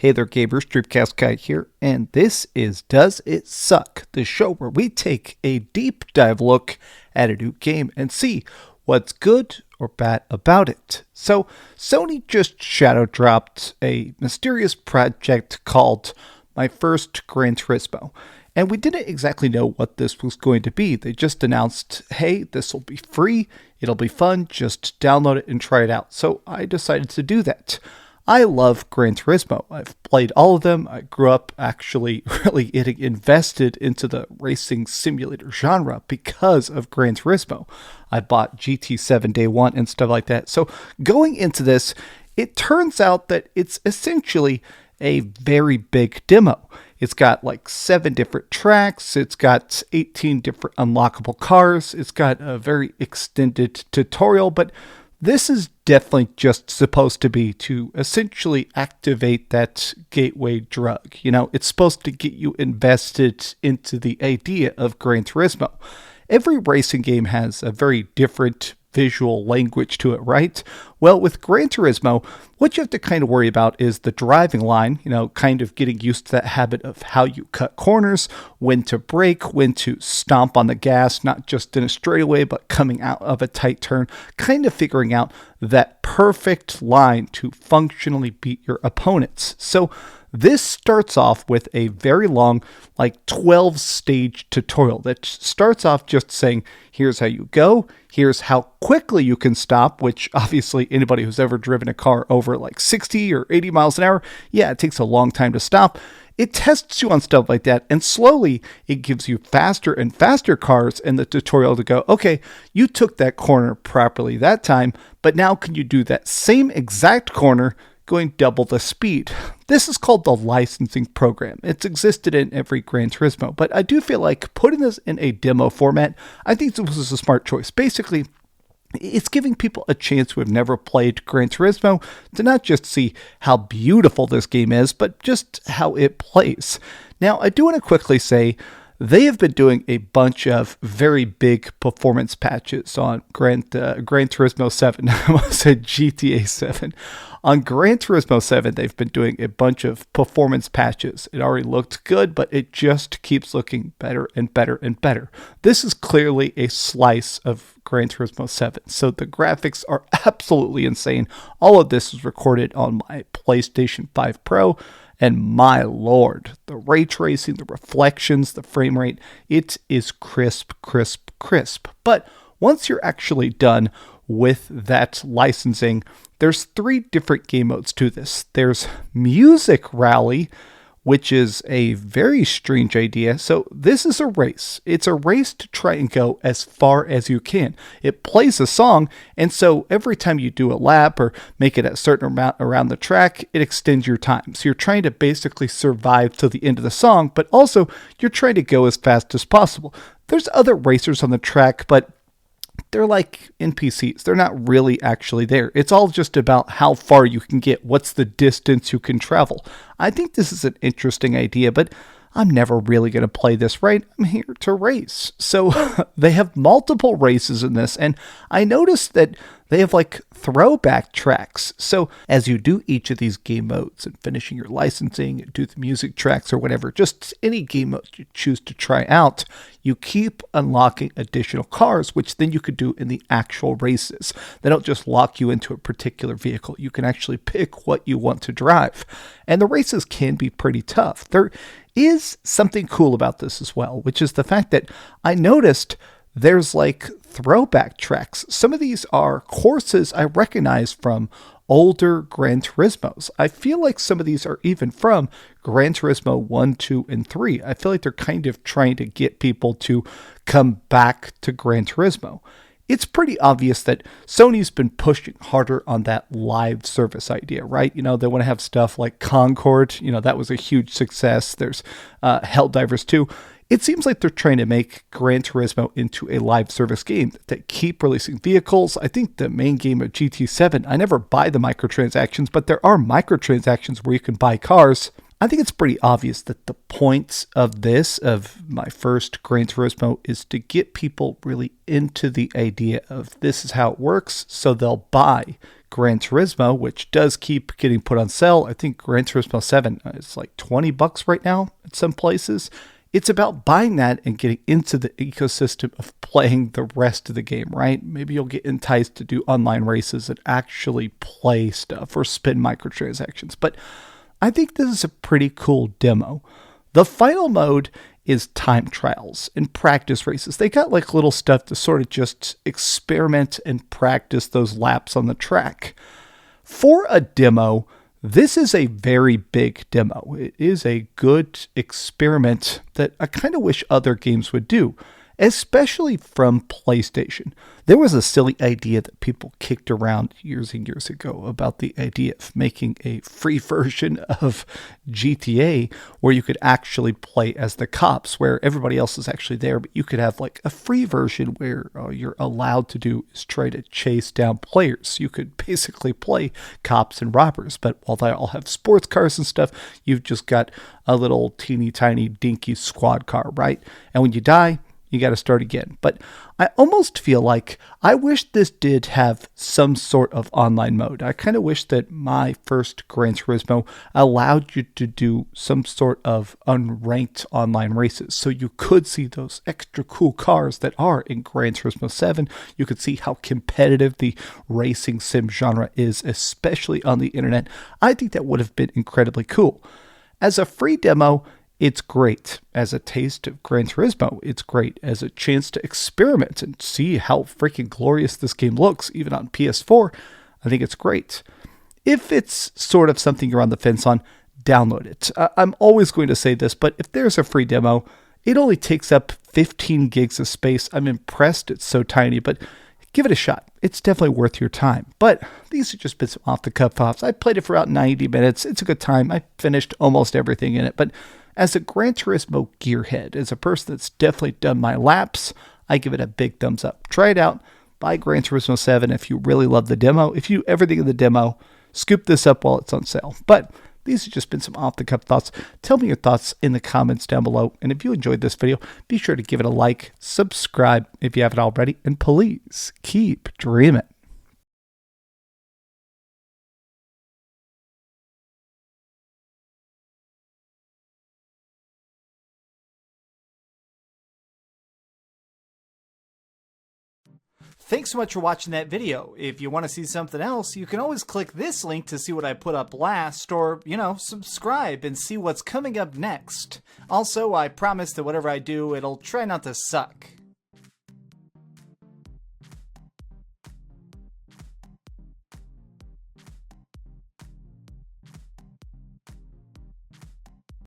Hey there gamers, DreamcastGuy here, and this is Does It Suck? The show where we take a deep dive look at a new game and see what's good or bad about it. So, Sony just shadow dropped a mysterious project called My First Gran Turismo. And we didn't exactly know what this was going to be. They just announced, hey, this will be free, it'll be fun, just download it and try it out. So I decided to do that. I love Gran Turismo. I've played all of them. I grew up actually really getting invested into the racing simulator genre because of Gran Turismo. I bought GT7 day one and stuff like that. So going into this, it turns out that it's essentially a very big demo. It's got like 7 different tracks. It's got 18 different unlockable cars. It's got a very extended tutorial, but this is definitely just supposed to be to essentially activate that gateway drug. You know, it's supposed to get you invested into the idea of Gran Turismo. Every racing game has a very different visual language to it, right? Well, with Gran Turismo, what you have to kind of worry about is the driving line, kind of getting used to that habit of how you cut corners, when to brake, when to stomp on the gas, not just in a straightaway, but coming out of a tight turn, kind of figuring out that perfect line to functionally beat your opponents. So this starts off with a very long, 12-stage tutorial that starts off just saying, here's how you go, here's how quickly you can stop, which obviously anybody who's ever driven a car over 60 or 80 miles an hour, yeah, it takes a long time to stop. It tests you on stuff like that, and slowly it gives you faster and faster cars in the tutorial to go, okay, you took that corner properly that time, but now can you do that same exact corner going double the speed? This is called the licensing program. It's existed in every Gran Turismo, but I do feel like putting this in a demo format, I think this was a smart choice. Basically, it's giving people a chance who have never played Gran Turismo to not just see how beautiful this game is, but just how it plays. Now, I do want to quickly say they have been doing a bunch of very big performance patches on Gran Turismo 7. I almost said GTA 7. On Gran Turismo 7, they've been doing a bunch of performance patches. It already looked good, but it just keeps looking better and better and better. This is clearly a slice of Gran Turismo 7, so the graphics are absolutely insane. All of this is recorded on my PlayStation 5 Pro, and my lord, the ray tracing, the reflections, the frame rate, it is crisp, crisp, crisp. But once you're actually done with that licensing, there's 3 different game modes to this. There's Music Rally, which is a very strange idea. So this is a race. It's a race to try and go as far as you can. It plays a song, and so every time you do a lap or make it a certain amount around the track, it extends your time. So you're trying to basically survive till the end of the song, but also you're trying to go as fast as possible. There's other racers on the track, but they're like NPCs. They're not really actually there. It's all just about how far you can get. What's the distance you can travel? I think this is an interesting idea, but I'm never really going to play this, right? I'm here to race. So they have multiple races in this, and I noticed that they have throwback tracks. So as you do each of these game modes and finishing your licensing and do the music tracks or whatever, just any game mode you choose to try out, you keep unlocking additional cars, which then you could do in the actual races. They don't just lock you into a particular vehicle. You can actually pick what you want to drive. And the races can be pretty tough. There is something cool about this as well, which is the fact that I noticed there's throwback tracks. Some of these are courses I recognize from older Gran Turismos. I feel like some of these are even from Gran Turismo 1, 2, and 3. I feel like they're kind of trying to get people to come back to Gran Turismo. It's pretty obvious that Sony's been pushing harder on that live service idea, right? They want to have stuff like Concord. That was a huge success. There's Helldivers 2. It seems like they're trying to make Gran Turismo into a live service game that keep releasing vehicles. I think the main game of GT7, I never buy the microtransactions, but there are microtransactions where you can buy cars. I think it's pretty obvious that the point of this, of My First Gran Turismo, is to get people really into the idea of this is how it works, so they'll buy Gran Turismo, which does keep getting put on sale. I think Gran Turismo 7 is like $20 right now at some places. It's about buying that and getting into the ecosystem of playing the rest of the game, right? Maybe you'll get enticed to do online races and actually play stuff or spin microtransactions. But I think this is a pretty cool demo. The final mode is time trials and practice races. They got like little stuff to sort of just experiment and practice those laps on the track. For a demo, this is a very big demo. It is a good experiment that I kind of wish other games would do, especially from PlayStation. There was a silly idea that people kicked around years and years ago about the idea of making a free version of GTA where you could actually play as the cops, where everybody else is actually there, but you could have like a free version where all you're allowed to do is try to chase down players. You could basically play cops and robbers, but while they all have sports cars and stuff, you've just got a little teeny tiny dinky squad car, right? And when you die, you got to start again. But I almost feel like I wish this did have some sort of online mode. I kind of wish that My First Gran Turismo allowed you to do some sort of unranked online races. So you could see those extra cool cars that are in Gran Turismo 7. You could see how competitive the racing sim genre is, especially on the internet. I think that would have been incredibly cool. As a free demo, it's great. As a taste of Gran Turismo, it's great. As a chance to experiment and see how freaking glorious this game looks, even on PS4, I think it's great. If it's sort of something you're on the fence on, download it. I'm always going to say this, but if there's a free demo, it only takes up 15 gigs of space. I'm impressed it's so tiny, but give it a shot. It's definitely worth your time. But these have just been some off-the-cuff thoughts. I played it for about 90 minutes. It's a good time. I finished almost everything in it, but as a Gran Turismo gearhead, as a person that's definitely done my laps, I give it a big thumbs up. Try it out. Buy Gran Turismo 7 if you really love the demo. If you do everything in the demo, scoop this up while it's on sale. But these have just been some off-the-cuff thoughts. Tell me your thoughts in the comments down below. And if you enjoyed this video, be sure to give it a like, subscribe if you haven't already, and please keep dreaming. Thanks so much for watching that video. If you want to see something else, you can always click this link to see what I put up last, or, subscribe and see what's coming up next. Also, I promise that whatever I do, it'll try not to suck.